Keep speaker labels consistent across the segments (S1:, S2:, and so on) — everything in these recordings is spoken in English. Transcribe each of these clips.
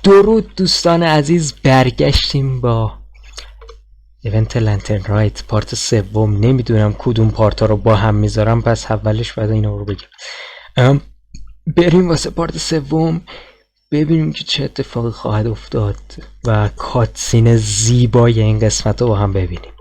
S1: درود دوستان عزیز، برگشتیم با ایونت لنترن رایت پارت سوم. نمیدونم کدوم پارتا رو با هم میذارم، پس اولش باید اینا رو بگم. بریم واسه پارت سوم ببینیم که چه اتفاقی خواهد افتاد و کاتسین زیبای این قسمت رو با هم ببینیم.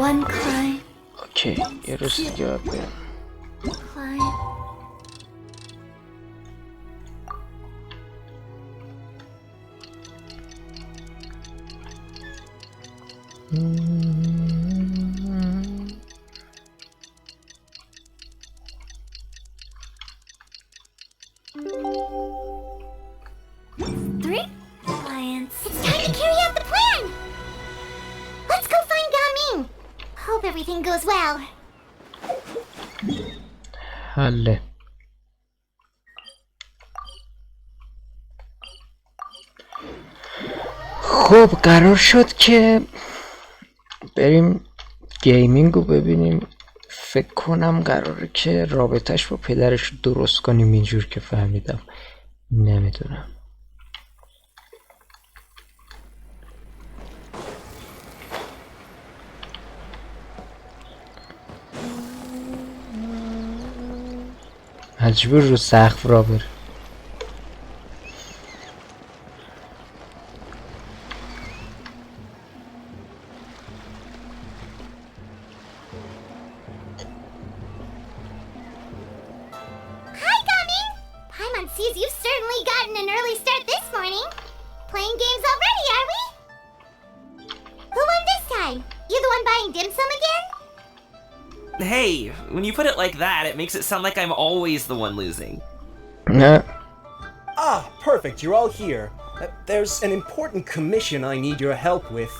S2: One climb.
S1: اوکی یه روز دیگه باید برم.
S2: Climb. Three clients. It's time to carry out the plan. Let's go find Gaming. Hope everything goes well.
S1: حله. خب قرار شد که بریم گیمینگ رو ببینیم. فکر کنم قراره که رابطهش با پدرش رو درست کنیم، اینجور که فهمیدم. نمیدونم. مجبور رو سقف را بره.
S2: Hi, Gaming. Paimon sees you've certainly gotten an early start this morning. Playing games already, are we? Who won this time? You the one buying dim sum again?
S3: Hey, when you put it like that, it makes it sound like I'm always the one losing.
S1: نه.
S4: Ah, perfect, you're all here. There's an important commission I need your help with.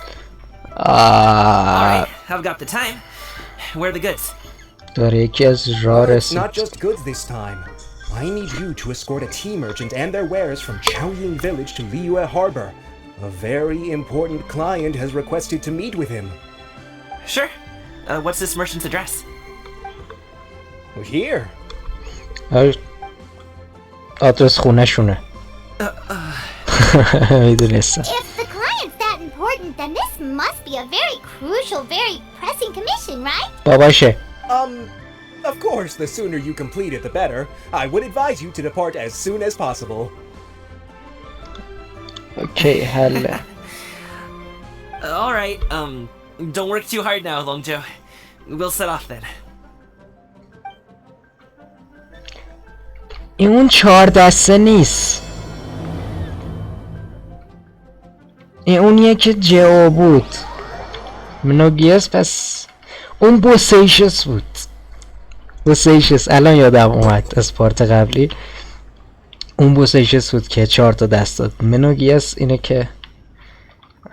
S3: Alright, I've got the time. Where are the goods?
S1: داره یکی از راه
S4: It's not
S1: رسید.
S4: just goods this time. I need you to escort a tea merchant and their wares from Chaoying Village to Liyue Harbor. A very important client has requested to meet with him.
S3: Sure. What's this merchant's address?
S4: Here.
S1: آدرس خونه شونه. میدونستم.
S2: If the client's that important, then this must be a very crucial, very pressing commission, right?
S1: باباشه.
S4: Of course, the sooner you complete it, the better. I would advise you to depart as soon as possible.
S1: اوکی حله.
S3: Alright, don't work too hard now, Longjo. We'll set off then.
S1: این اون 4 دسته نیست. این اونیه که جئو بود. منوگیس، پس اون بوسیشس بود. بوسیشس الان یادم اومد از پارت قبلی. اون بوسیشس بود که 4 تا دست داد. منوگیس اینه که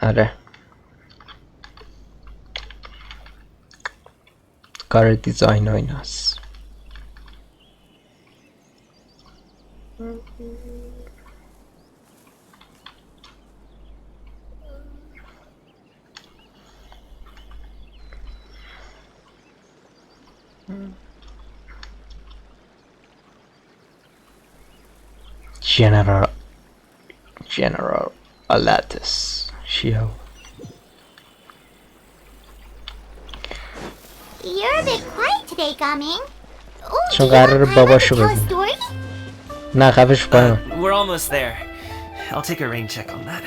S1: آره کار دیزاین و ایناست. General Alatus Shio.
S2: You're a bit quiet today, Gaming. Oh,
S1: چون
S2: do you want
S1: قراره
S2: Paimon
S1: باباشو
S2: to tell a
S1: ببینه.
S2: story?
S1: نه خفش پایین.
S3: We're almost there. I'll take a rain check on that.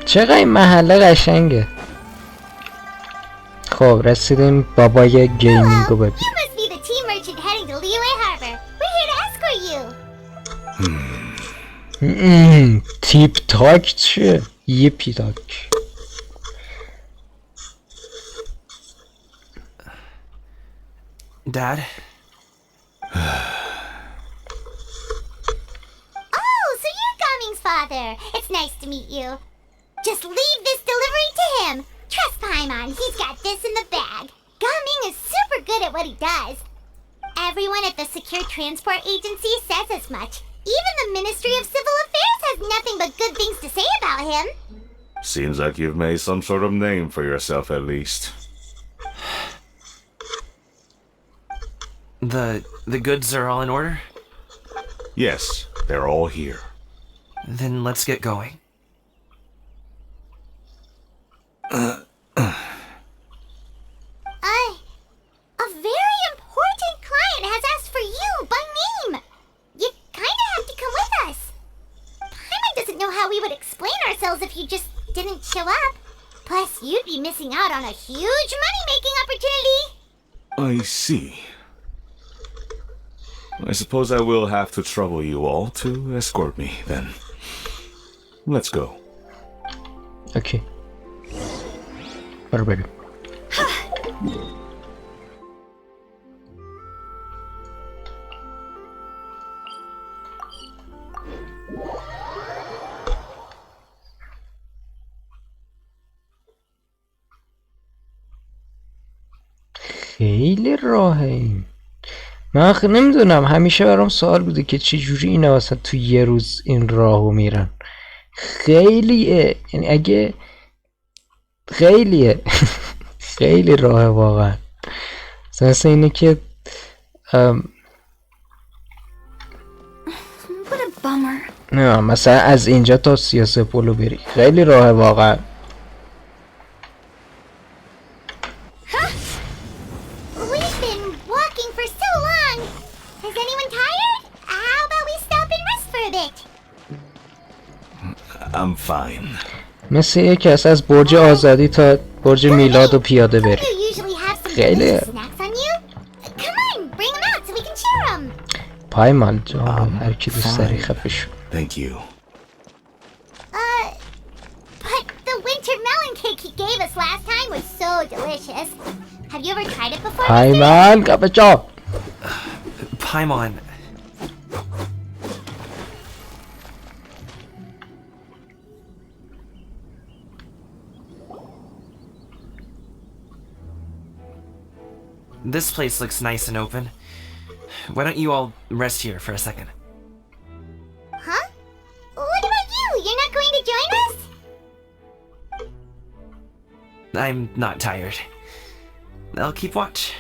S1: چقدر این محله قشنگه. خب رسیدیم بابای گیمینگو ببین.
S2: You must be the tea merchant heading to Liyue Harbor. We're here to escort you.
S1: تیپ تاک چیه؟ یه پیتاک.
S3: Dad?
S2: Oh, so you're Gaming's father. It's nice to meet you. Just leave this delivery to him. Trust Paimon, he's got this in the bag. Gaming is super good at what he does. Everyone at the Secure Transport Agency says as much. Even the Ministry of Civil Affairs has nothing but good things to say about him.
S5: Seems like you've made some sort of name for yourself at least.
S3: The goods are all in order?
S5: Yes, they're all here.
S3: Then let's get going.
S2: A very important client has asked for you by name. You kinda have to come with us. Paimon doesn't know how we would explain ourselves if you just didn't show up. Plus, you'd be missing out on a huge money-making opportunity.
S5: I see. I suppose I will have to trouble you all to escort me, then. Let's go.
S1: اوکی. برو بریم. خیلی راهه این. من آخه نمیدونم، همیشه برام سوال بوده که چه جوری اینا مثلا تو یه روز این راهو میرن. خیلیه، یعنی اگه خیلیه خیلی راهه واقعا. مثلا اینه که
S2: What a bummer.
S1: نه مثلا از اینجا تا سیاسپولو بری خیلی راهه واقعا.
S2: We've been walking for so long. Is anyone tired? How about we stop and rest for a bit?
S5: I'm fine.
S1: مثل یکی از برج آزادی تا برج میلاد و پیاده بری.
S2: You usually have some
S1: خیلی
S2: delicious snacks on you. Come on, bring them out so we can share them.
S1: پایمان جان هر کی دوست داری خفه شو.
S5: Thank you.
S2: But the winter melon cake he gave us last time was so delicious. Have you ever tried it before?
S1: پایمان خفه شو.
S3: Paimon. This place looks nice and open. Why don't you all rest here for a second?
S2: Huh? What about you? You're not going to join us?
S3: I'm not tired. I'll keep watch.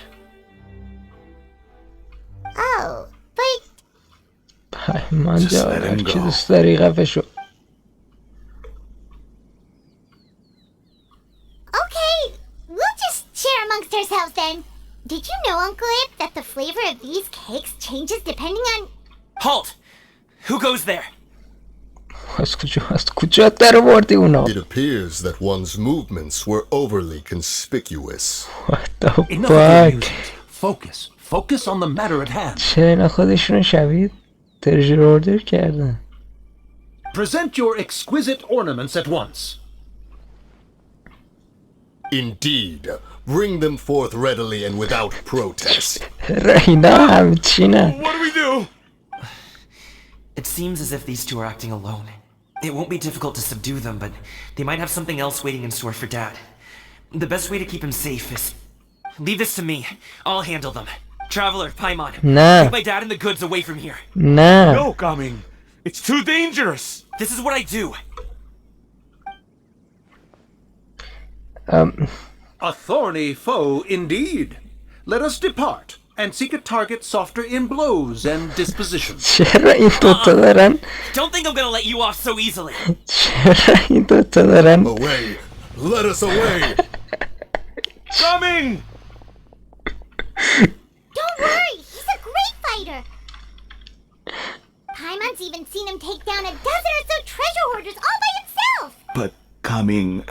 S2: Oh, but
S1: پایمان
S5: Just
S1: جان
S5: let him
S1: هر کی
S5: go.
S1: دوست داری خفه شو.
S2: okay, we'll just share amongst ourselves then. Did you know, Uncle Ip, that the flavor of these cakes changes depending on...
S3: Halt! Who goes there?
S1: از کجا در آوردی اونا؟
S6: It appears that one's movements were overly conspicuous.
S1: What the
S7: Enough of your
S1: fuck؟
S7: musings. Focus. Focus on the matter at hand.
S1: چرا اینا خودشون شبیه ترژر اوردر کردن؟
S7: Present your exquisite ornaments at once.
S6: Indeed, bring them forth readily and without protest.
S1: اینا همچینن.
S5: What do we do?
S3: It seems as if these two are acting alone. It won't be difficult to subdue them, but they might have something else waiting in store for Dad. The best way to keep him safe is... Leave this to me. I'll handle them. Traveler, Paimon.
S1: Nah.
S3: Take my dad and the goods away from here.
S1: نه
S5: No, coming. It's too dangerous.
S3: This is what I do.
S7: A thorny foe indeed. Let us depart and seek a target softer in blows and disposition.
S1: چرا این دوتا دارن
S3: Don't think I'm gonna let you off so easily.
S1: چرا این دوتا دارن
S6: Away! Let us away!
S5: Coming!
S2: Don't worry, he's a great fighter. Paimon's even seen him take down a dozen or so treasure hoarders all by himself.
S5: But coming,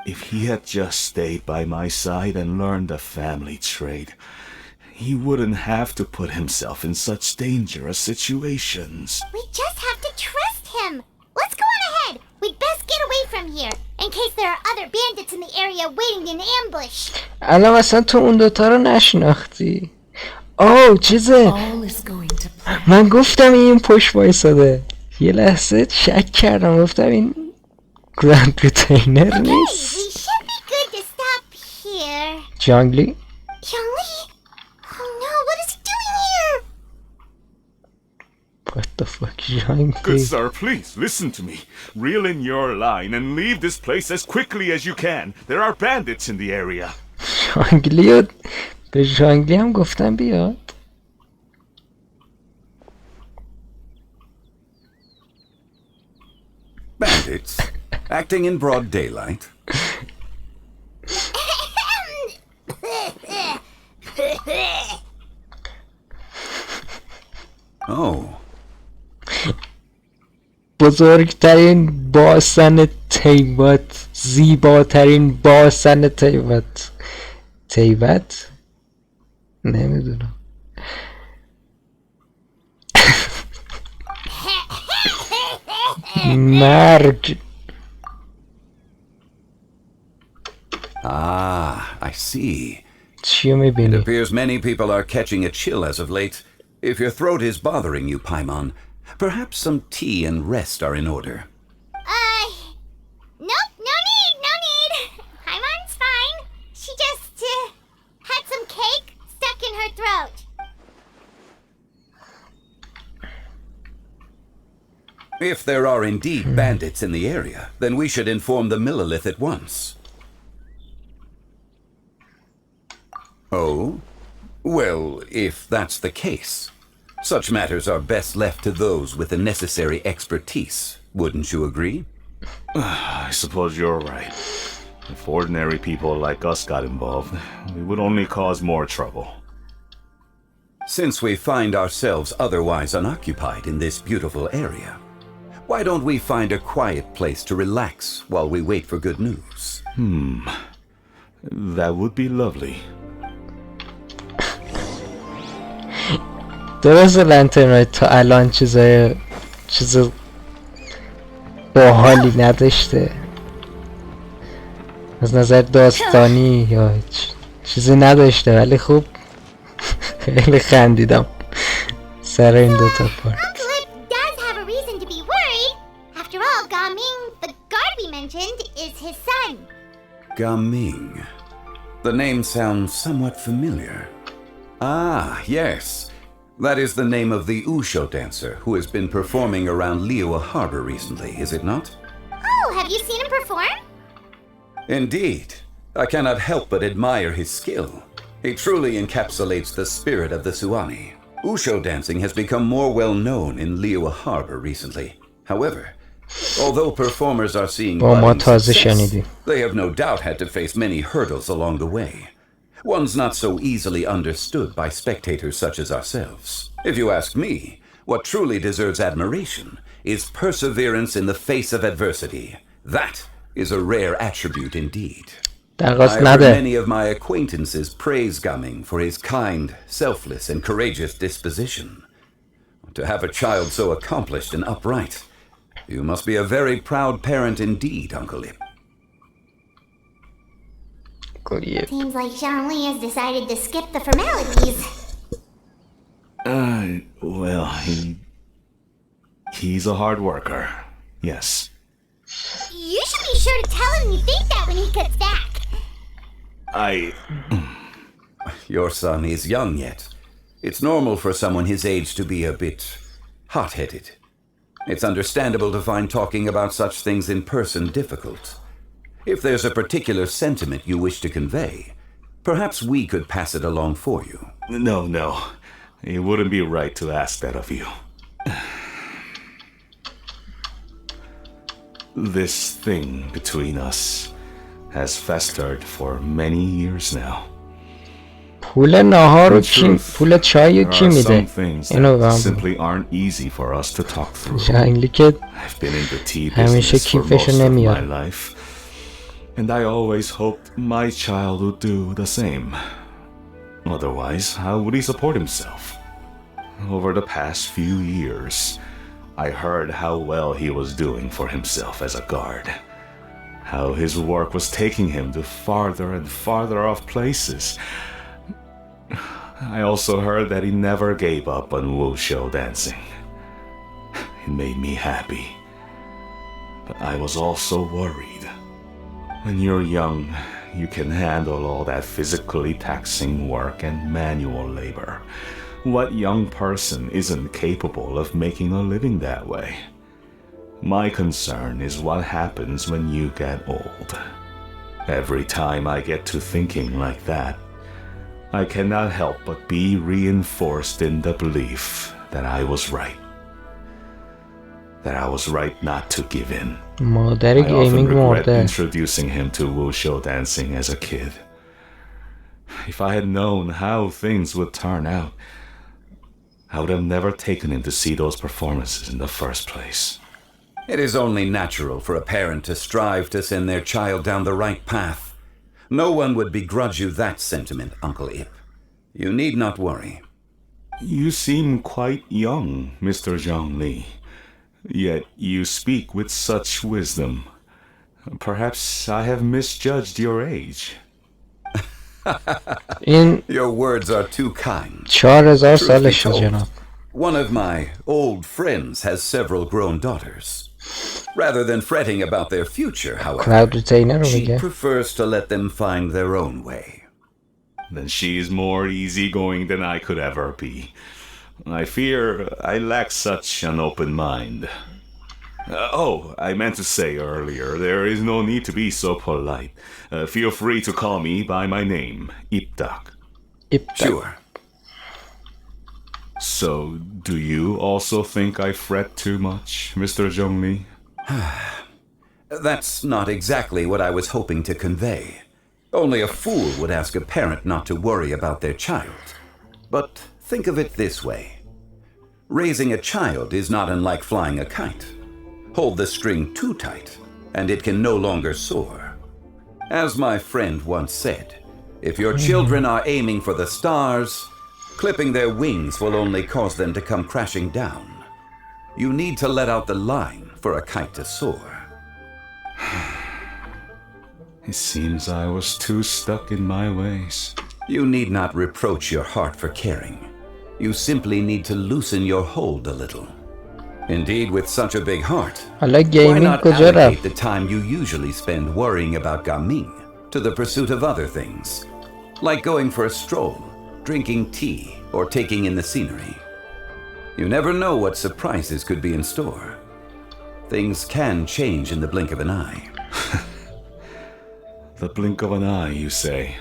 S5: if he had just stayed by my side and learned the family trade, he wouldn't have to put himself in such dangerous situations.
S2: We just have to trust him. Let's go on ahead. We'd best get away from here, in case there are other bandits in the area waiting in ambush.
S1: الان مثلا تو اون دوتا رو نشناختی آه چیزه
S8: All is going to plan.
S1: من گفتم این پشت وایساده یه لحظه شک کردم گفتم این گراند ریتینر
S2: Okay, we
S1: نیست
S2: should be good to stop here.
S1: جانگلی
S2: Youngli? Oh no, what is he doing here?
S1: What the fuck جانگلی
S5: Good sir, please listen to me. Reel in your line and leave this place as quickly as you can. There are bandits in the area.
S1: جانگلی رو به جانگلی هم گفتم بیاد
S9: Bandits? Acting in broad daylight? Oh,
S1: بزرگترین باسن تیبت زیباترین باسن تیبت تیبت نمیدونم مرگ
S9: I see.
S1: چیو
S9: It
S1: میبینی
S9: appears many people are catching a chill as of late. If your throat is bothering you, Paimon, perhaps some tea and rest are in order.
S2: Nope, no need. Paimon's fine. She just, had some cake stuck in her throat.
S9: If there are indeed bandits in the area, then we should inform the Millilith at once. Oh? Well, if that's the case, such matters are best left to those with the necessary expertise, wouldn't you agree?
S5: I suppose you're right. If ordinary people like us got involved, we would only cause more trouble.
S9: Since we find ourselves otherwise unoccupied in this beautiful area, why don't we find a quiet place to relax while we wait for good news?
S5: That would be lovely.
S1: درست لنترن تا الان چیز باحالی نداشته از نظر داستانی یا چیزی نداشته ولی خوب خیلی خندیدم سر این دوتا پارت
S2: Uncle Ip does have a reason to be worried. After all, Gaming, the guard we mentioned, is his son.
S9: Gaming. The name sounds somewhat familiar. Ah, yes. That is the name of the Usho dancer who has been performing around Liyue Harbor recently, is it not?
S2: Oh, have you seen him perform?
S9: Indeed. I cannot help but admire his skill. He truly encapsulates the spirit of the Suani. Usho dancing has become more well known in Liyue Harbor recently. However, although performers are seeing budding success, they have no doubt had to face many hurdles along the way. One's not so easily understood by spectators such as ourselves. If you ask me, what truly deserves admiration is perseverance in the face of adversity. That is a rare attribute indeed. I've heard many of my acquaintances praise Gaming for his kind, selfless, and courageous disposition. To have a child so accomplished and upright, you must be a very proud parent indeed, Uncle Ip.
S2: Seems like Zhongli has decided to skip the formalities.
S5: Well, he's a hard worker. Yes.
S2: You should be sure to tell him you think that when he gets back.
S9: Your son is young yet. It's normal for someone his age to be a bit hot-headed. It's understandable to find talking about such things in person difficult. If there's a particular sentiment you wish to convey, perhaps we could pass it along for you.
S5: No. It wouldn't be right to ask that of you. This thing between us has festered for many years now.
S1: پول ناهار رو کی
S5: Truth,
S1: پول چای
S5: there
S1: کی
S5: are
S1: میده؟
S5: some things
S1: اینو به
S5: that
S1: من بگو.
S5: simply aren't easy for us to talk through.
S1: جنگلی که
S5: I've been in the tea
S1: همیشه
S5: business for
S1: کیفشو
S5: most of my
S1: نمیاره.
S5: life, and I always hoped my child would do the same. Otherwise, how would he support himself? Over the past few years, I heard how well he was doing for himself as a guard. How his work was taking him to farther and farther off places. I also heard that he never gave up on wushou dancing. It made me happy. But I was also worried. When you're young, you can handle all that physically taxing work and manual labor. What young person isn't capable of making a living that way? My concern is what happens when you get old. Every time I get to thinking like that, I cannot help but be reinforced in the belief that I was right. That I was right not to give in.
S1: مادر
S5: I often
S1: گیمینگ
S5: regret
S1: مرده.
S5: introducing him to wushou dancing as a kid. If I had known how things would turn out, I would have never taken him to see those performances in the first place.
S9: It is only natural for a parent to strive to send their child down the right path. No one would begrudge you that sentiment, Uncle Ip. You need not worry.
S5: You seem quite young, Mr. Zhongli. Yet you speak with such wisdom. Perhaps I have misjudged your age.
S1: این
S9: Your words are too kind.
S1: 4000
S9: Truth be
S1: سالشه
S9: told,
S1: جناب.
S9: one of my old friends has several grown daughters. Rather than fretting about their future, however,
S1: کلاود ریتینر رو
S9: she
S1: میگه.
S9: prefers to let them find their own way.
S5: Then she is more easygoing than I could ever be. I fear I lack such an open mind. I meant to say earlier, there is no need to be so polite. Feel free to call me by my name, Iptak.
S9: Sure.
S5: So, do you also think I fret too much, Mr. Zhongli?
S9: That's not exactly what I was hoping to convey. Only a fool would ask a parent not to worry about their child. But think of it this way. Raising a child is not unlike flying a kite. Hold the string too tight, and it can no longer soar. As my friend once said, if your children are aiming for the stars, clipping their wings will only cause them to come crashing down. You need to let out the line for a kite to soar.
S5: It seems I was too stuck in my ways.
S9: You need not reproach your heart for caring. You simply need to loosen your hold a little. Indeed, with such a big heart,
S1: حالا
S9: why
S1: گیمینگ
S9: not
S1: کجا
S9: allocate
S1: رفت؟
S9: the time you usually spend worrying about Gaming to the pursuit of other things, like going for a stroll, drinking tea, or taking in the scenery. You never know what surprises could be in store. Things can change in the blink of an eye.
S5: The blink of an eye, you say?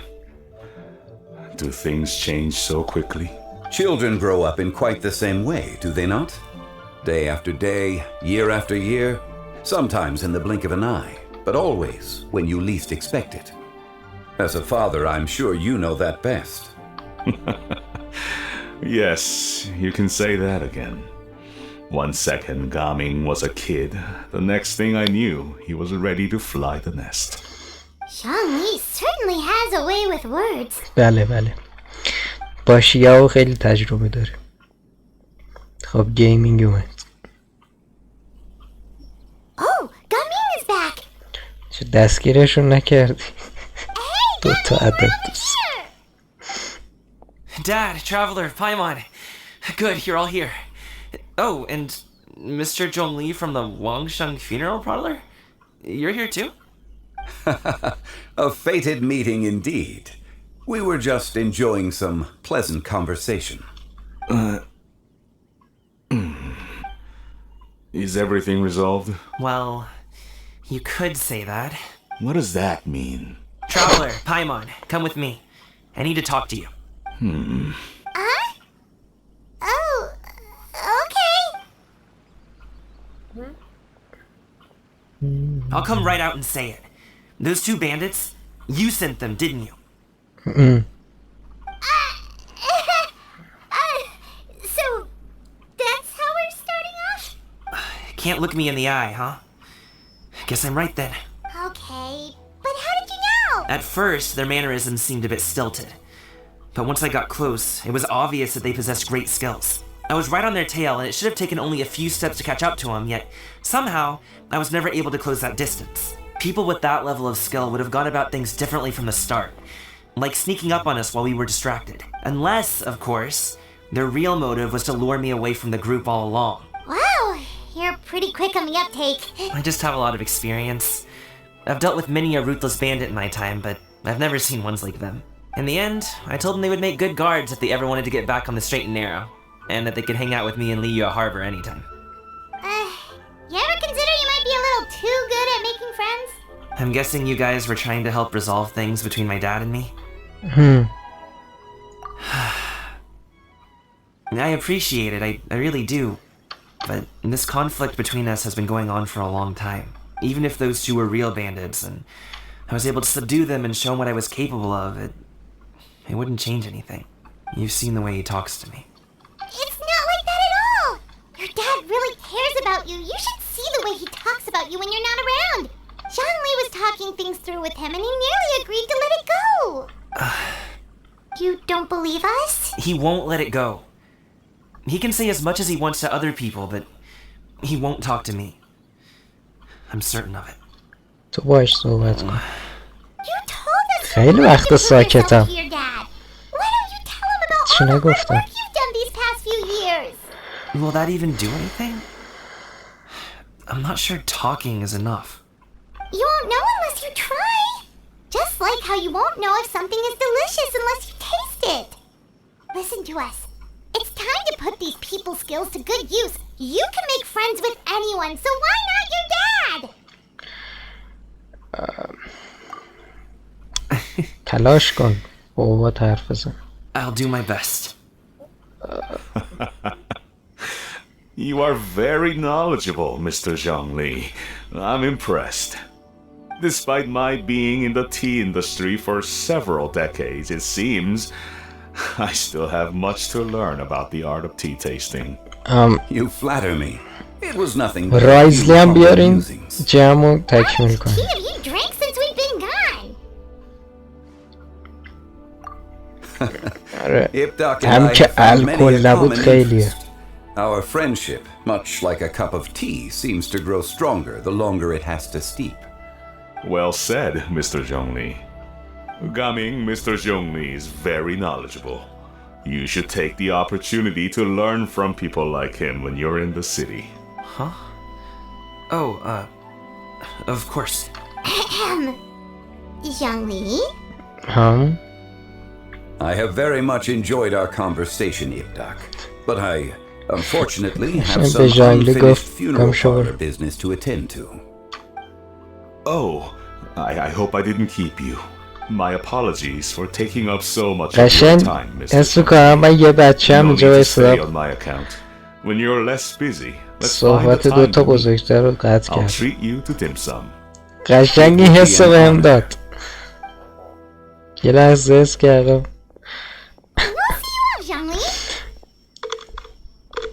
S5: Do things change so quickly?
S9: Children grow up in quite the same way, do they not? Day after day, year after year, sometimes in the blink of an eye, but always when you least expect it. As a father, I'm sure you know that best.
S5: Yes, you can say that again. 1 second Gaming was a kid. The next thing I knew, he was ready to fly the nest.
S2: Xiangli certainly has a way with words.
S1: بله با شیاو خیلی تجربه داره. خب گیمینگ اومد.
S2: Oh, Gaming is back.
S1: چه دستگیرشون نکردی؟
S2: Hey,
S1: دو تا
S2: Gaming,
S1: ادب
S2: we're
S1: دوست.
S2: here.
S3: Dad, Traveler, Paimon. Good, you're all here. Oh, and Mr. Zhongli from the Wangsheng Funeral Parlor? You're here too?
S9: A fated meeting indeed. We were just enjoying some pleasant conversation.
S5: Is everything resolved?
S3: Well, you could say that.
S5: What does that mean?
S3: Traveler, Paimon, come with me. I need to talk to you.
S2: Huh? Oh, okay.
S3: I'll come right out and say it. Those two bandits, you sent them, didn't you?
S2: So, that's how we're starting off?
S3: Can't look me in the eye, huh? Guess I'm right then.
S2: Okay, but how did you know?
S3: At first, their mannerisms seemed a bit stilted. But once I got close, it was obvious that they possessed great skills. I was right on their tail, and it should have taken only a few steps to catch up to them, yet somehow, I was never able to close that distance. People with that level of skill would have gone about things differently from the start, like sneaking up on us while we were distracted. Unless, of course, their real motive was to lure me away from the group all along.
S2: Wow, you're pretty quick on the uptake.
S3: I just have a lot of experience. I've dealt with many a ruthless bandit in my time, but I've never seen ones like them. In the end, I told them they would make good guards if they ever wanted to get back on the straight and narrow, and that they could hang out with me in Liyue Harbor anytime.
S2: You ever consider you might be a little too good at making friends?
S3: I'm guessing you guys were trying to help resolve things between my dad and me? I appreciate it, I really do. But this conflict between us has been going on for a long time. Even if those two were real bandits, and I was able to subdue them and show them what I was capable of, it wouldn't change anything. You've seen the way he talks to me.
S2: It's not like that at all! Your dad really cares about you. You should see the way he talks about you when you're not around. Zhongli was talking things through with him and he nearly agreed to let it go. You don't believe us?
S3: He won't let it go. He can say as much as he wants to other people, but he won't talk to me. I'm certain of it.
S1: تو باش صحبت کن.
S2: You told us you
S1: خیلی
S2: wanted
S1: وقت
S2: to prove
S1: ساکتم.
S2: yourself to your dad. Why don't you tell him about
S1: چی
S2: all the hard
S1: نگفتم؟
S2: work you've done these past few years?
S3: Will that even do anything? I'm not sure talking is enough.
S2: You won't know unless you try. Just like how you won't know if something is delicious unless you taste it. Listen to us. It's time to put these people skills to good use. You can make friends with anyone, so why not your dad?
S1: تلاش کن. با بابات حرف بزن.
S3: I'll do my best.
S5: You are very knowledgeable, Mr. Zhongli. I'm impressed. Despite my being in the tea industry for several decades, it seems I still have much to learn about the art of tea tasting.
S9: You flatter me. It was nothing but a
S1: رایزلی
S9: few
S1: هم
S9: common
S1: بیارین
S9: musings.
S1: جمع تکمیل
S2: How
S1: کنیم.
S2: much tea have you drank since we've been gone?
S1: آره.
S9: Ipdak and
S1: هم
S9: I
S1: که
S9: have found many
S1: الکل
S9: a
S1: نبود
S9: common
S1: خیلیه.
S9: interest. Our friendship, much like a cup of tea, seems to grow stronger the longer it has to steep.
S5: Well said, Mr. Zhongli. Gaming, Mr. Zhongli is very knowledgeable. You should take the opportunity to learn from people like him when you're in the city.
S3: Huh? Oh, of course.
S2: Zhongli?
S1: هم
S9: I have very much enjoyed our conversation, Ipdak, but I, unfortunately, have
S1: Sempre
S9: some
S1: Zhongli
S9: unfinished
S1: گفت
S9: funeral
S1: کم شو.
S9: parlor business to attend to.
S5: Oh, I hope I didn't keep you. My apologies for taking up so much of your
S1: قشنگ
S5: time, Mr.
S1: حس میکنم من یه بچه هم
S5: No need
S1: اینجا
S5: to
S1: بایستدم
S5: stay on my account. When you're less busy, let's find a
S1: صحبت
S5: time
S1: دوتا
S5: to meet.
S1: بزرگتر رو قطع
S5: I'll
S1: کرد.
S5: treat you to dim sum.
S1: قشنگ این حس رو بهم داد. یه لحظه حس کردم
S2: We'll see you off, Zhongli.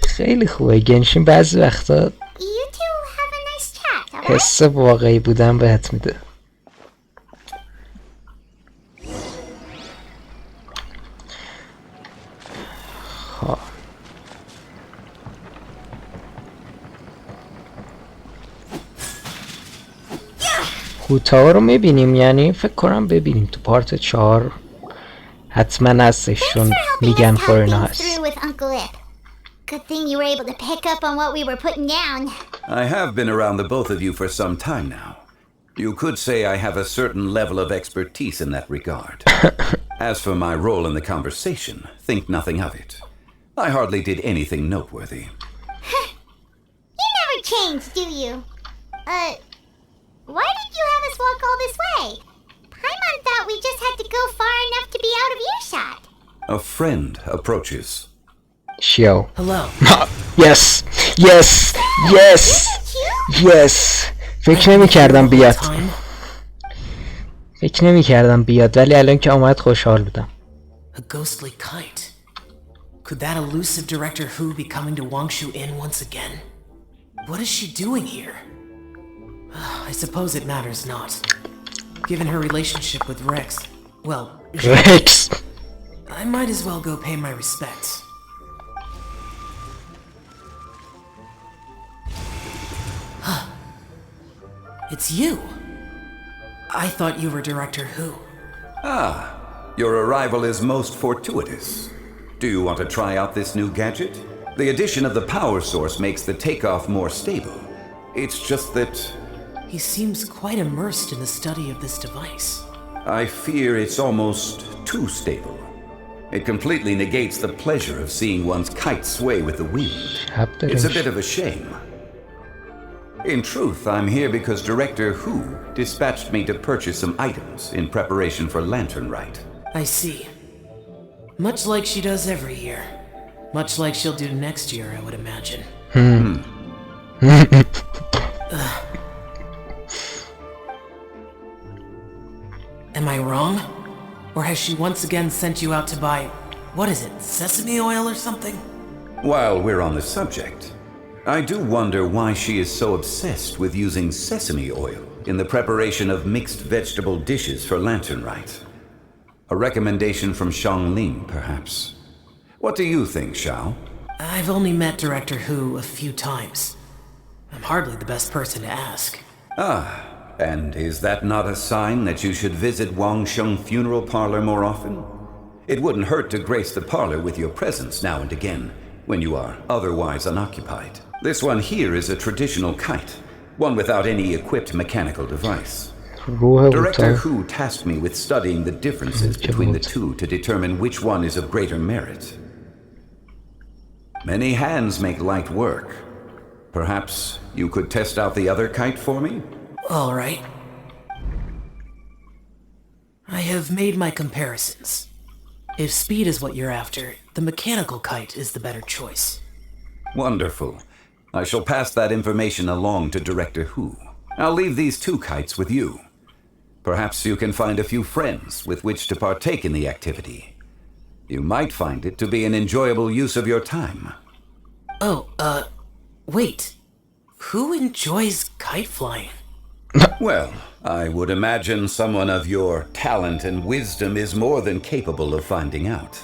S1: خیلی خوبه. گنشین بعضی وقتا
S2: You two have a nice chat, alright?
S1: حس واقعی بودن بهت میده. خب. هوتا رو میبینیم، یعنی فکر کنم ببینیم تو پارت 4 حتما هستش
S2: Thanks
S1: چون
S2: for helping
S1: میگن
S2: us talk
S1: فورینا
S2: things
S1: هست.
S2: through with Uncle Ip. Good thing you were able to pick up on what we were putting down.
S9: I have been around the both of you for some time now. You could say I have a certain level of expertise in that regard. As for my role in the conversation, think nothing of it. I hardly did anything noteworthy.
S2: You never change, do you? Why did you have us walk all this way? Paimon thought we just had to go far enough to be out of earshot.
S9: A friend approaches.
S1: شیاو
S3: Hello.
S1: yes yes yes yes فکر نمی کردم بیاد
S3: Time?
S1: فکر نمی کردم بیاد ولی الان که آمد خوشحال بودم.
S3: A ghostly kite. Could that elusive Director Who be coming to Wangshu Inn once again? What is she doing here? I suppose it matters not. Given her relationship with Rex, well,
S1: Rex
S3: I might as well go pay my respects. It's you. I thought you were Director Who.
S9: Your arrival is most fortuitous. Do you want to try out this new gadget? The addition of the power source makes the takeoff more stable. It's just that
S3: He seems quite immersed in the study of this device.
S9: I fear it's almost too stable. It completely negates the pleasure of seeing one's kite sway with the wind. It's a bit of a shame. In truth, I'm here because Director Who dispatched me to purchase some items in preparation for Lantern Rite.
S3: I see. Much like she does every year. Much like she'll do next year, I would imagine. Am I wrong? Or has she once again sent you out to buy, what is it, sesame oil or something?
S9: While we're on the subject, I do wonder why she is so obsessed with using sesame oil in the preparation of mixed vegetable dishes for Lantern Rite. A recommendation from Xiangling, perhaps. What do you think, Xiao?
S3: I've only met Director Who a few times. I'm hardly the best person to ask.
S9: And is that not a sign that you should visit Wangsheng Funeral Parlor more often? It wouldn't hurt to grace the parlor with your presence now and again, when you are otherwise unoccupied. This one here is a traditional kite, one without any equipped mechanical device.
S1: روح
S9: Director
S1: اتاق
S9: Who tasked me with studying the differences between the two to determine which one is of greater merit. Many hands make light work. Perhaps you could test out the other kite for me?
S3: All right. I have made my comparisons. If speed is what you're after, the mechanical kite is the better choice.
S9: Wonderful. I shall pass that information along to Director Who. I'll leave these two kites with you. Perhaps you can find a few friends with which to partake in the activity. You might find it to be an enjoyable use of your time.
S3: Oh, wait. Who enjoys kite flying?
S9: Well, I would imagine someone of your talent and wisdom is more than capable of finding out.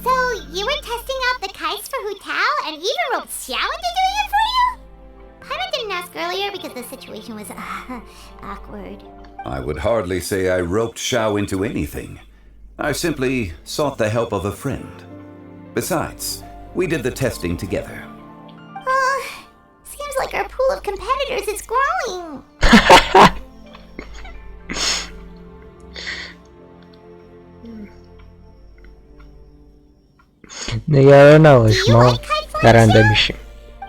S2: So, you were testing out the kites for Hu Tao and even roped Xiao into doing it for you? Paimon didn't ask earlier because the situation was awkward.
S9: I would hardly say I roped Xiao into anything. I simply sought the help of a friend. Besides, we did the testing together.
S2: Seems like our pool of competitors is growing.
S1: نگران نباش ما برنده میشیم.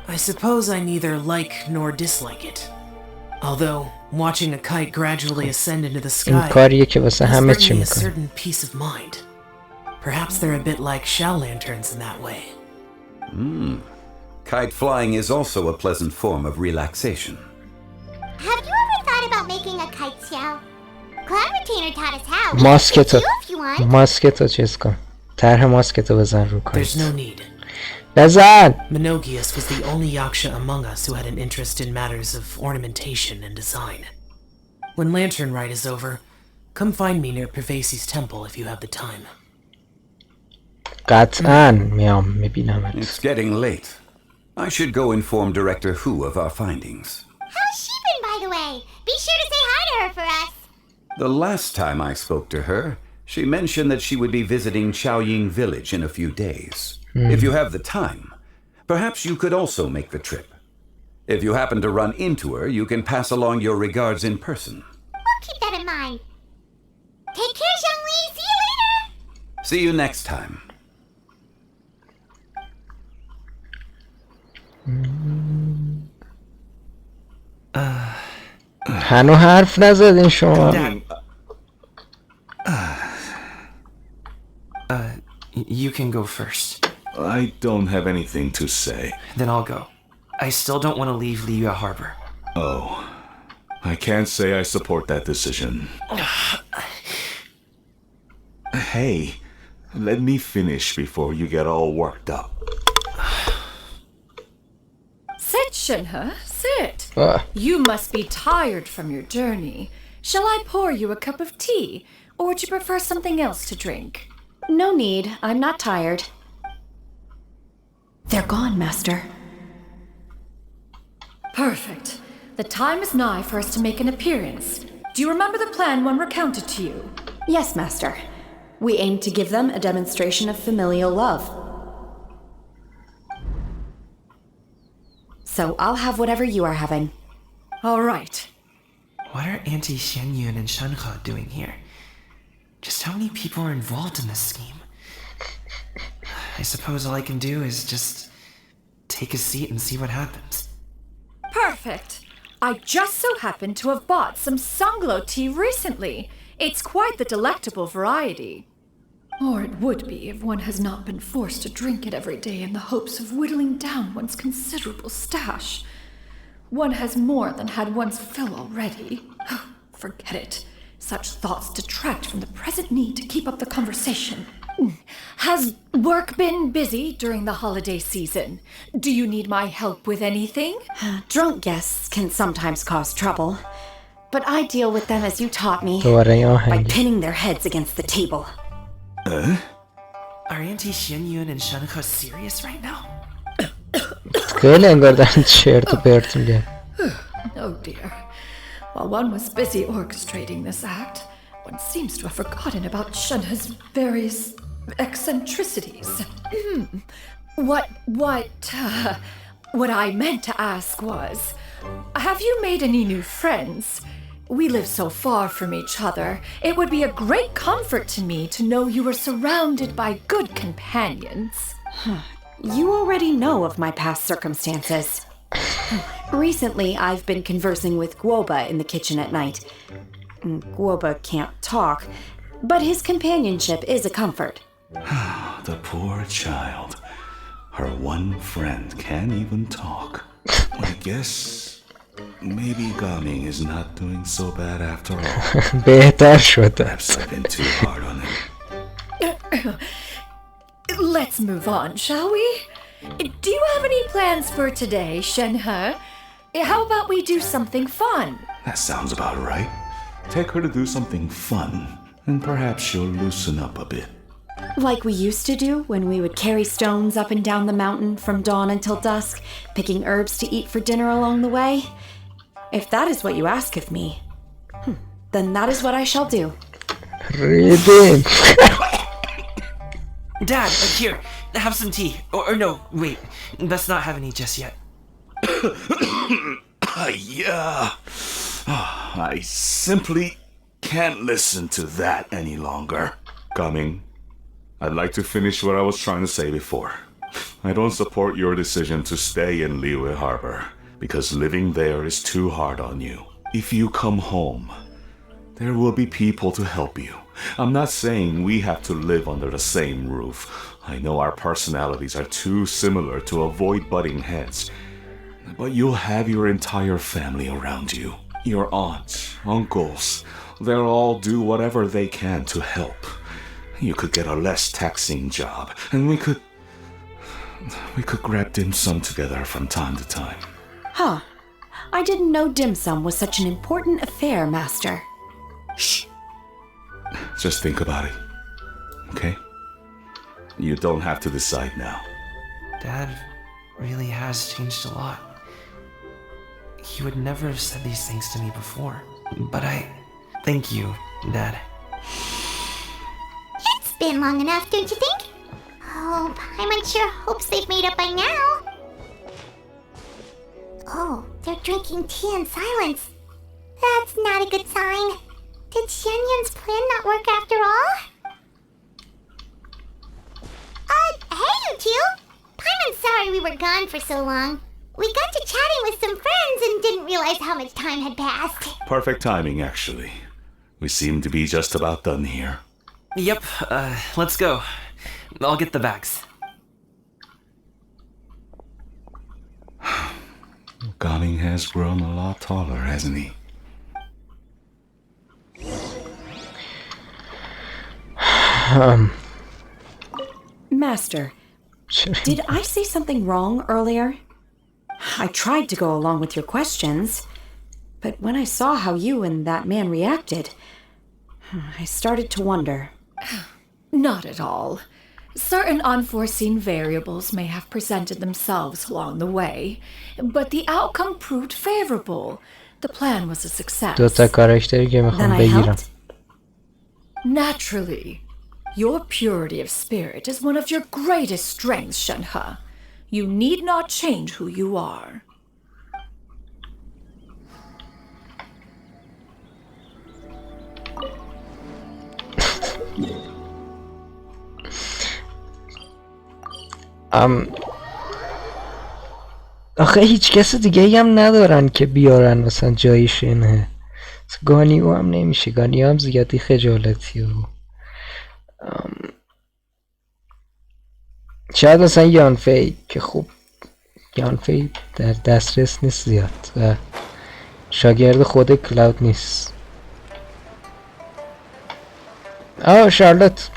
S3: I suppose I neither like nor dislike it. Although, watching a kite gradually ascend into the
S1: این
S3: sky
S1: کاریه که واسه
S3: has
S1: همه
S3: brought
S1: چی
S3: me a
S1: میکنه.
S3: certain peace of mind. Perhaps they're a bit like shell lanterns in that way.
S9: Kite flying is also a pleasant form of relaxation.
S2: Have you ever thought about making a kite, Xiao? Cloud Retainer taught us how.
S1: ماسکتو
S2: You if you want.
S1: ماسکتو چیز کن. طرح ماسکتو بزن رو
S3: There's no
S1: کارت.
S3: need.
S1: بزن.
S3: Minogius was the only yaksha among us who had an interest in matters of ornamentation and design. When Lantern Rite is over, come find me near Pervasi's temple if you have the time.
S1: قطعاً میام میبینم.
S9: It's getting late. I should go inform Director Who of our findings.
S2: How's she been, by the way? Be sure to say hi to her for us.
S9: The last time I spoke to her, she mentioned that she would be visiting Chaoying Village in a few days. If you have the time, perhaps you could also make the trip. If you happen to run into her, you can pass along your regards in person.
S2: We'll keep that in mind. Take care, Xiangli. See you later.
S9: See you next time.
S1: هنو حرف نزدین شما.
S3: Dad. You can go first.
S5: I don't have anything to say.
S3: Then I'll go. I still don't want to leave Liyue Harbor.
S5: Oh, I can't say I support that decision. Hey, let me finish before you get all worked up.
S8: Sit, Shenhe, sit.
S1: Ah.
S8: You must be tired from your journey. Shall I pour you a cup of tea, or would you prefer something else to drink?
S10: No need. I'm not tired. They're gone, Master.
S8: Perfect. The time is nigh for us to make an appearance. Do you remember the plan when recounted to you?
S10: Yes, Master. We aim to give them a demonstration of familial love. So I'll have whatever you are having.
S8: All right.
S3: What are Auntie Xianyun and Shenhe doing here? Just how many people are involved in this scheme? I suppose all I can do is just take a seat and see what happens.
S8: Perfect. I just so happen to have bought some Sunglow tea recently. It's quite the delectable variety. Or it would be if one has not been forced to drink it every day in the hopes of whittling down one's considerable stash. One has more than had one's fill already. Forget it. Such thoughts detract from the present need to keep up the conversation. Has work been busy during the holiday season? Do you need my help with anything?
S10: Drunk guests can sometimes cause trouble, but I deal with them as you taught me,
S1: دوباره این
S10: by
S1: آهنگ.
S10: pinning their heads against the table.
S3: Are Auntie Xianyun and Shenhe serious right now?
S1: خیلی انگار دارن چرت و پرت میگن.
S8: Oh dear. While one was busy orchestrating this act, one seems to have forgotten about Shenhe's various eccentricities. What I meant to ask was, have you made any new friends? We live so far from each other. It would be a great comfort to me to know you were surrounded by good companions.
S10: You already know of my past circumstances. Recently, I've been conversing with Guoba in the kitchen at night. Guoba can't talk, but his companionship is a comfort.
S5: The poor child. Her one friend can't even talk. I guess maybe Gaming is not doing so bad after all.
S1: بهتر شد.
S5: Perhaps I've been too hard on him.
S8: Let's move on, shall we? Do you have any plans for today, Shenhe? How about we do something fun?
S5: That sounds about right. Take her to do something fun, and perhaps she'll loosen up a bit.
S10: Like we used to do when we would carry stones up and down the mountain from dawn until dusk, picking herbs to eat for dinner along the way. If that is what you ask of me, then that is what I shall do.
S1: ریدیم.
S3: Dad, here, have some tea. Or no, wait, let's not have any just yet.
S5: Yeah. I simply can't listen to that any longer. Coming. I'd like to finish what I was trying to say before. I don't support your decision to stay in Liyue Harbor, because living there is too hard on you. If you come home, there will be people to help you. I'm not saying we have to live under the same roof. I know our personalities are too similar to avoid butting heads. But you'll have your entire family around you. Your aunts, uncles, they'll all do whatever they can to help. You could get a less taxing job, and we could grab dim sum together from time to time.
S10: Huh. I didn't know dim sum was such an important affair, Master.
S5: Shh. Just think about it, okay? You don't have to decide now.
S3: Dad really has changed a lot. He would never have said these things to me before. But thank you, Dad.
S2: It's been long enough, don't you think? Oh, Paimon sure hopes they've made up by now. Oh, they're drinking tea in silence. That's not a good sign. Did Xianyun's plan not work after all? Hey, you two! Paimon's sorry we were gone for so long. We got to chatting with some friends and didn't realize how much time had passed.
S5: Perfect timing, actually. We seem to be just about done here.
S3: Yep, let's go. I'll get the bags.
S5: Gaming has grown a lot taller, hasn't he?
S10: Master, did I say something wrong earlier? I tried to go along with your questions, but when I saw how you and that man reacted, I started to wonder.
S8: Not at all. Certain unforeseen variables may have presented themselves along the way, but the outcome proved favorable. The plan was a success.
S1: دو تا کاراکتری که میخوام
S10: Then I
S1: بگیرم.
S10: helped?
S8: Naturally. Your purity of spirit is one of your greatest strengths, Shenhe. You need not change who you are.
S1: آخه هیچ کس دیگه ای هم ندارن که بیارن مثلا جای شنه. گانیو هم نمیشه. گانیو هم زیادی خجالتی و شاید مثلا یانفی که خوب یانفی در دسترس نیست زیاد و شاگرد خود کلاود نیست. شارلوت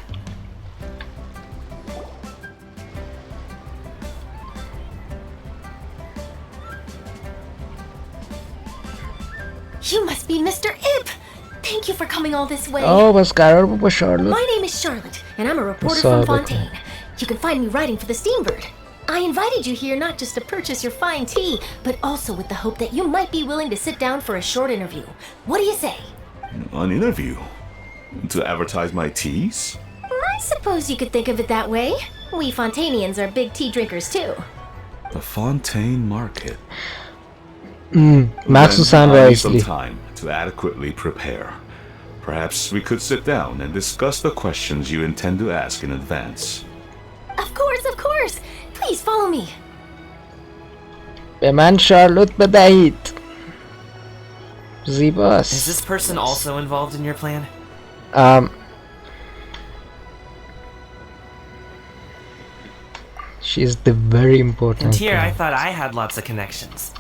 S11: You must be Mr. Ip! Thank you for coming all this way.
S1: بس قرار بود با شارلوت.
S11: My name is Charlotte, and I'm a reporter from Fontaine. You can find me writing for the Steambird. I invited you here not just to purchase your fine tea, but also with the hope that you might be willing to sit down for a short interview. What do you say?
S5: An interview? To advertise my teas?
S11: I suppose you could think of it that way. We Fontainians are big tea drinkers too.
S5: The Fontaine Market.
S1: مخصوصا
S5: I need some
S1: رایسلی.
S5: time to adequately prepare. Perhaps we could sit down and discuss the questions you intend to ask in advance.
S11: Of course, of course. Please follow me.
S1: به من شارلوت بدهید. زیباست.
S3: Is this person also involved in your plan?
S1: She's the very important
S3: And here I
S1: guy.
S3: thought I had lots of connections.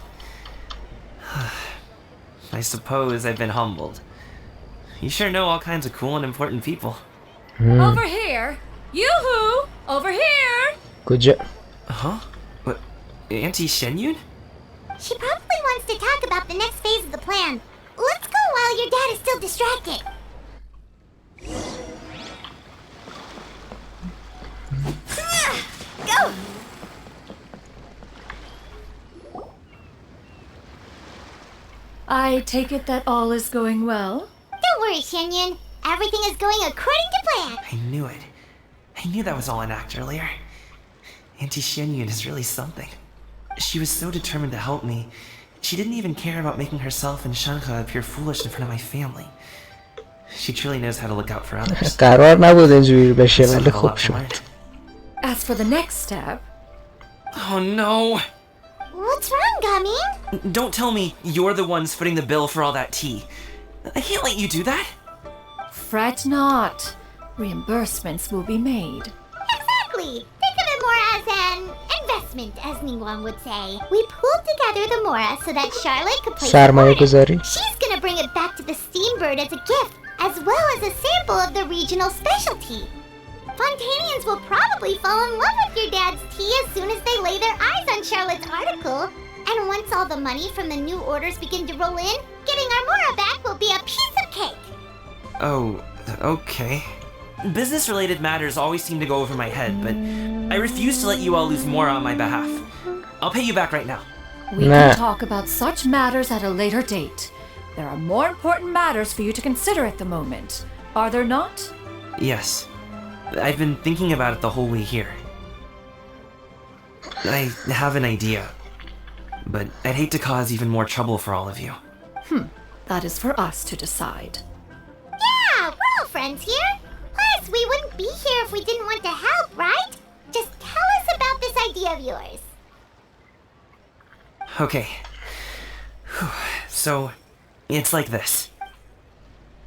S3: I suppose I've been humbled. You sure know all kinds of cool and important people.
S8: Over here! Yoo-hoo! Over here!
S1: کجا؟
S3: Huh? What? Auntie Shenyun?
S2: She probably wants to talk about the next phase of the plan. Let's go while your dad is still distracted. Go!
S8: I take it that all is going well?
S2: Don't worry, Shenyun. Everything is going according to plan.
S3: I knew it. I knew that was all an act earlier. Auntie Shenyun is really something. She was so determined to help me. She didn't even care about making herself and Shenhe appear foolish in front of my family. She truly knows how to look out for others.
S1: قرار نبود اینجوری بشه
S3: Still
S1: ولی
S3: have a
S1: خوب
S3: lot to
S1: شد.
S3: learn.
S8: As for the next step,
S3: Oh no!
S2: What's wrong, Gaming?
S3: Don't tell me you're the ones footing the bill for all that tea. I can't let you do that.
S8: fret not. Reimbursements will be made.
S2: Exactly. Think of it more as an investment, as Ningguang would say. We pooled together the Mora so that Charlotte could place
S1: سرمایه
S2: it.
S1: گذاری.
S2: She's gonna bring it back to the Steambird as a gift, as well as a sample of the regional specialty. Fontainians will probably fall in love with your dad's tea as soon as they lay their eyes on Charlotte's article. And once all the money from the new orders begin to roll in, getting our Mora back will be a piece of cake.
S3: Oh, okay. Business-related matters always seem to go over my head, but I refuse to let you all lose more on my behalf. I'll pay you back right now.
S8: We
S1: Nah.
S8: can talk about such matters at a later date. There are more important matters for you to consider at the moment. Are there not?
S3: Yes. I've been thinking about it the whole way here. I have an idea, but I'd hate to cause even more trouble for all of you.
S8: That is for us to decide.
S2: Yeah, we're all friends here. Plus, we wouldn't be here if we didn't want to help, right? Just tell us about this idea of yours.
S3: Okay. So, it's like this.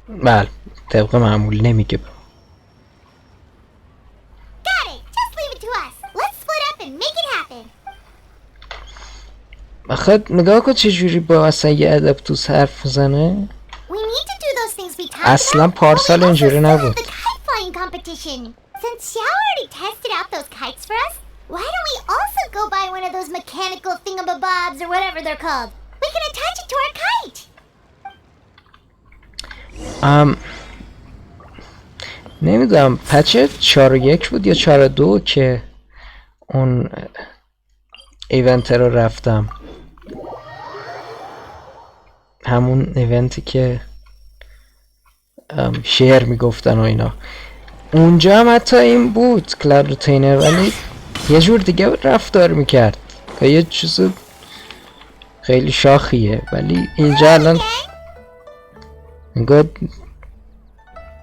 S1: بله طبق معمول نمیگه.
S2: Got it! Just leave it to us. Let's split up and make it happen.
S1: آخه نگاه کن چجوری با اصلا یه ادپتوس حرف میزنه.
S2: We need to do those things we talked
S1: اصلا
S2: about.
S1: پارسال
S2: But we also
S1: اینجوری
S2: still have
S1: نبود.
S2: the kite flying competition. Since Xiao already tested out those kites for us, why don't we also go buy one of those mechanical thingamabobs or whatever they're called? We can attach it to our kite.
S1: نمیدونم پچ 4.1 بود یا 4.2 که اون ایونت رو رفتم، همون ایونتی که شعر میگفتن و اینا، اونجا هم حتی این بود کلاود ریتینر، ولی یه جور دیگه رفتار میکرد که یه چیز خیلی شاخیه، ولی اینجا الان نگاه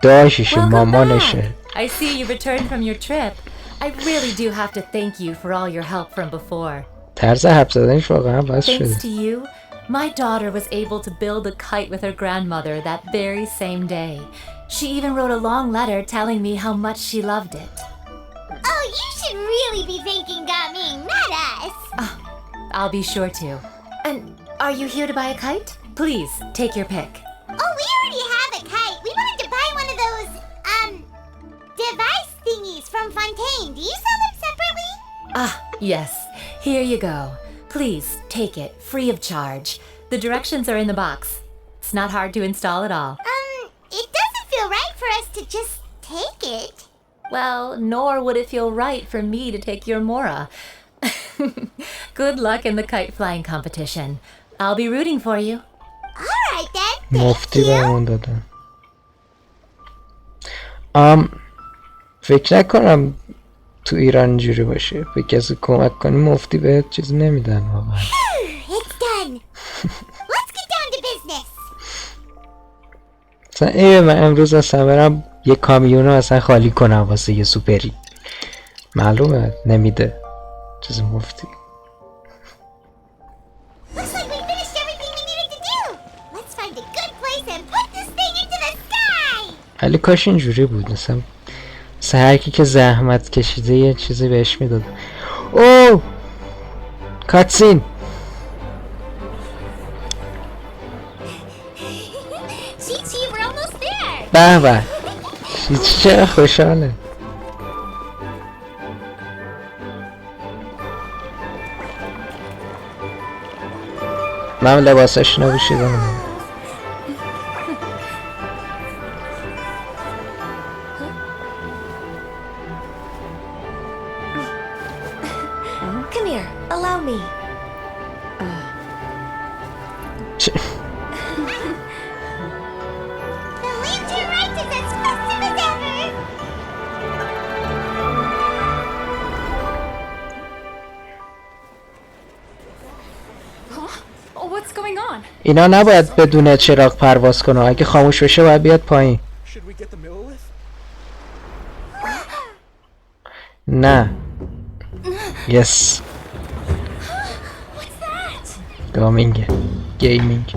S1: داشیشه مامانشه.
S12: I see you returned from your trip. I really do have to thank you for all your help from before.
S1: طرز حرف زدنش واقعا باعث شده.
S12: Thanks to you, my daughter was able to build a kite with her grandmother that very same day. She even wrote a long letter telling me how much she loved it.
S2: Oh, you should really be thanking Gaming, not us.
S12: I'll be sure to. And are you here to buy a kite? Please, take your pick.
S2: Oh, we already have a kite. We wanted to buy one of those, device thingies from Fontaine. Do you sell them separately?
S12: Ah, yes. Here you go. Please, take it, free of charge. The directions are in the box. It's not hard to install at all.
S2: It doesn't feel right for us to just take it.
S12: Well, nor would it feel right for me to take your Mora. Good luck in the kite flying competition. I'll be rooting for you.
S2: Alright then,
S1: مفتی بهمون دادن. فکر نکنم تو ایران اینجوری باشه، به کسی کمک کنی مفتی بهت چیز نمیدن واقعا.
S2: It's done. Let's get down to business.
S1: مثلا من امروز اصلا برم یه کامیون رو اصلا خالی کنم واسه یه سوپری، معلومه نمیده چیز مفتی.
S2: Looks like we finished everything we needed to do. Let's find a good place and put this thing into the sky.
S1: ولی کاش اینجوری بود، مثلا هر کی که زحمت کشیده یه چیزی بهش میداد. اوه کاتسین.
S2: Chi-Chi, we're almost there.
S1: به به چه خوشحاله. من لباسش نبوشیدم.
S11: Come here, allow me.
S2: The lantern rite is as festive as ever.
S8: Oh, what's going on?
S1: اینا نباید بدون چراغ پرواز کنه، اگه خاموش بشه باید بیاد پایین.
S4: Should we get the Millilith?
S1: نه یس گامینگ گیمینگ.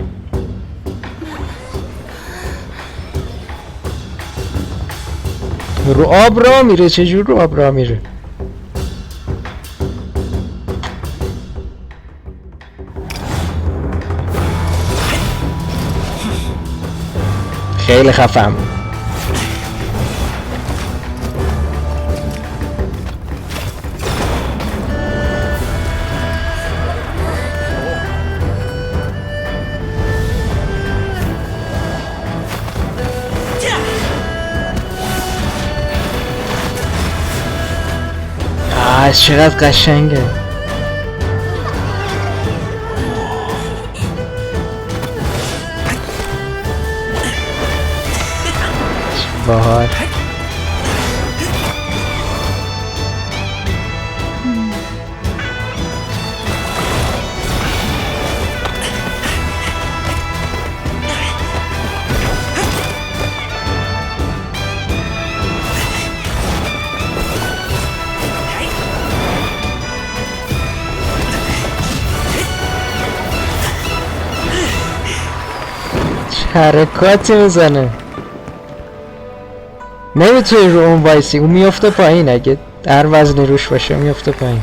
S1: رو آب را میره، چجور رو آب را میره؟ خیلی خفم. چقدر قشنگه. باحال. حرکاتی میزنه. نمیتونی رو اون وایسی، اون میفته پایین. اگه هر وزنی روش باشه میفته پایین.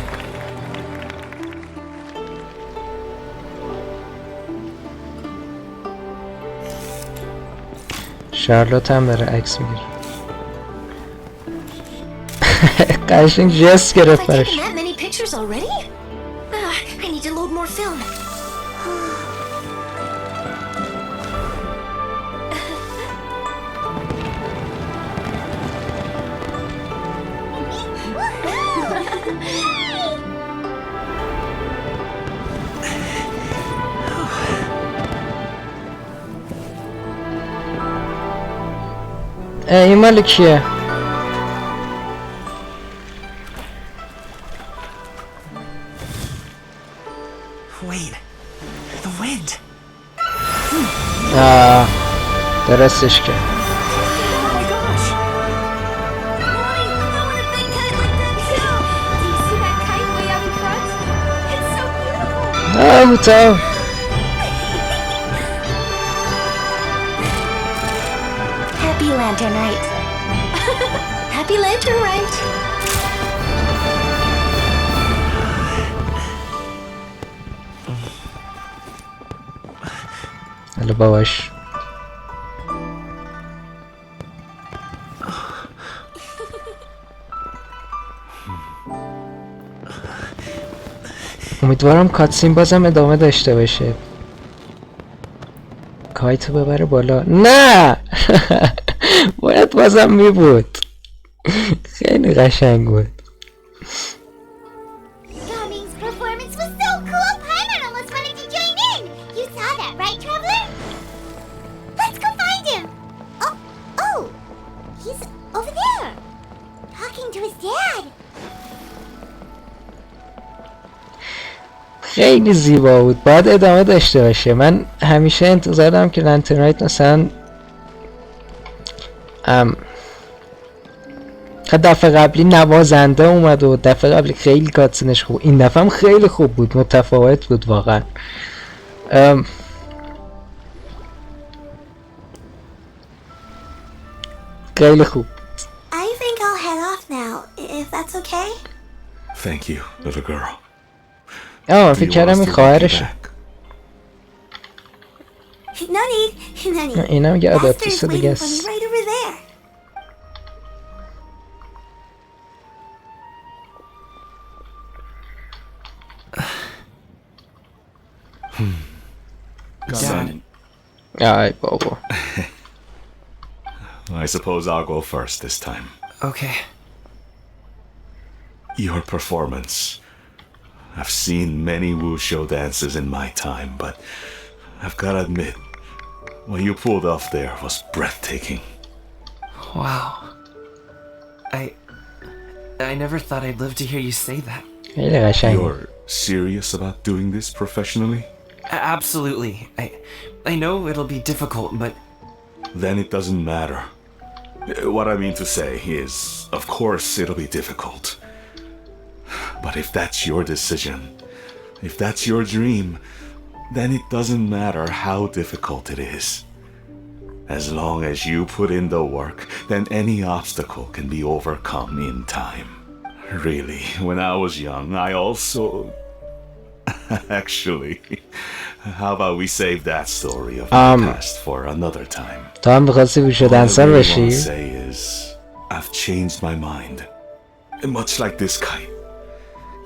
S1: شارلوت هم داره عکس میگیره. قشنگ جست گرفت
S11: Have I
S1: برش.
S11: taken that many pictures already? I need to load more film.
S1: این مال کیه؟
S3: Wait. The wind.
S1: درستش کرد.
S11: Oh my gosh! Mommy, I want a big kite like that too! Do you see that kite way out in front? It's so beautiful!
S1: بوتا.
S2: Happy Lantern Rite.
S11: Happy Lantern Rite!
S1: حالا باباش. امیدوارم کاتسین بازم ادامه داشته باشه. کایتو ببره بالا. نه. باید بازم میبود. خیلی قشنگ بود.
S2: Gaming's performance was so cool, Paimon almost wanted to join in. You saw that, right, Traveler? Let's go find him. Oh, he's over there, talking to his dad.
S1: خیلی زیبا بود. باید ادامه داشته باشه. من همیشه انتظار دارم که لنترن رایت مثلا دفعه قبلی نوازنده اومد و دفعه قبلی خیلی کاتسینش خوب. این دفعه هم خیلی خوب بود. متفاوت بود واقعا. خیلی خوب.
S2: I think I'll head off now, if that's okay.
S5: Thank you, little girl.
S1: من فکر کردم این خواهرشه.
S2: No need, no need.
S1: اینم یه
S2: Master's
S1: آداپتیس دیگه
S2: waiting for me
S1: است.
S2: right over there.
S5: Son,
S1: ای بابا.
S5: I suppose I'll go first this time.
S3: Okay.
S5: Your performance. I've seen many wushou dances in my time, but I've gotta admit, what you pulled off there was breathtaking.
S3: Wow. I never thought I'd live to hear you say that.
S1: خیلی قشنگ.
S5: You're serious about doing this professionally?
S3: Absolutely. I know it'll be difficult, but
S5: Then it doesn't matter. What I mean to say is, of course it'll be difficult. But if that's your decision, if that's your dream, then it doesn't matter how difficult it is. As long as you put in the work, then any obstacle can be overcome in time. Really, when I was young, I also... Actually, how about we save that story of my past for another time?
S1: تو هم بخواستی وشو
S5: All I
S1: دنسر
S5: really
S1: بشی؟
S5: want to say is, I've changed my mind. And much like this kite,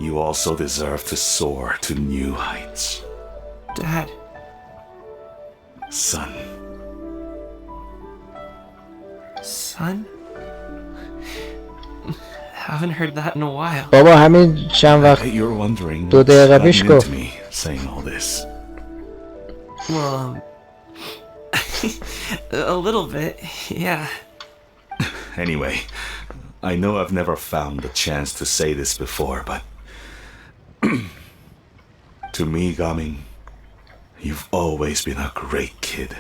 S5: you also deserve to soar to new heights.
S3: Dad.
S5: Son.
S3: Son? Haven't heard that in a while.
S1: بابا همین چند
S5: I
S1: وقت
S5: bet you're wondering
S1: دو
S5: what's
S1: دقیقه
S5: gotten
S1: پیش
S5: into
S1: گفت.
S5: me saying all this.
S3: Well, a little bit, yeah.
S5: Anyway, I know I've never found the chance to say this before, but to me, Gaming, you've always been a great kid.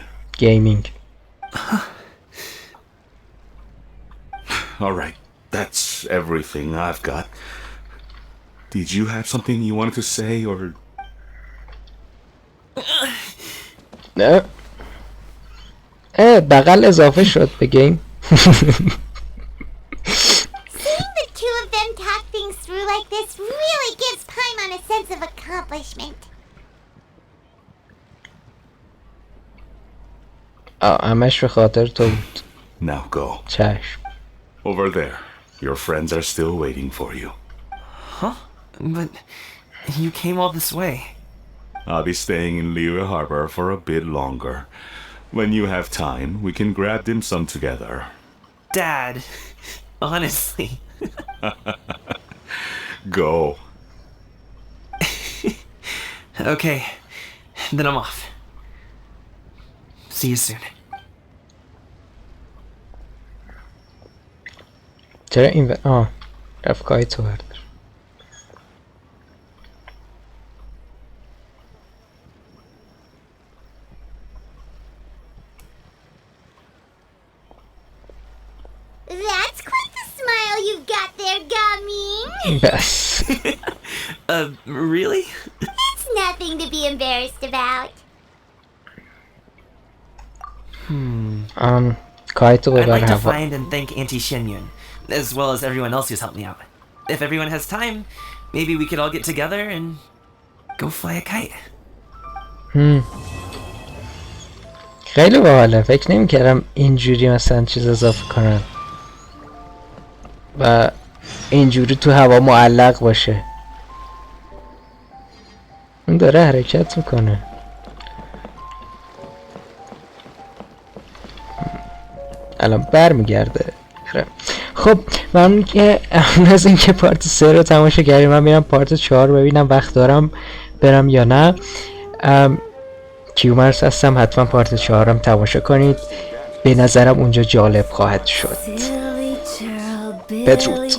S1: Gaming.
S5: All right, that's everything I've got. Did you have something you wanted to say, or...
S1: نه بغل اضافه شد به گیم.
S2: Seeing the two of them talk things through like this really gives Paimon a sense of accomplishment.
S1: همش به خاطر تو بود.
S5: Now go.
S1: چشم.
S5: Over there. Your friends are still waiting for you.
S3: Huh? But you came all this way.
S5: I'll be staying in Liyue Harbor for a bit longer. When you have time, we can grab dim sum together.
S3: Dad, honestly.
S5: Go.
S3: Okay, then I'm off. See you soon.
S1: چرا این رفت کایتو بردار.
S2: That's quite the smile you've got there, Gaming.
S1: بس.
S3: Really?
S2: It's nothing to be embarrassed about.
S1: کایتو
S3: I'd
S1: ببر
S3: like to
S1: هوا.
S3: find and thank Auntie Shenyun, as well as everyone else who's helped me out. If everyone has time, maybe we could all get together and go fly a kite.
S1: خیلی باحاله. فکر نمی‌کردم اینجوری مثلا چیز اضافه کنن و اینجوری تو هوا معلق باشه. اون داره حرکت میکنه. الان برمیگرده. خب ممنون که از اینکه پارت 3 رو تماشا کردیم. من میرم پارت 4 ببینم وقت دارم برم یا نه. کیومرس هستم، حتما پارت 4 هم تماشا کنید. به نظرم اونجا جالب خواهد شد. بدرود.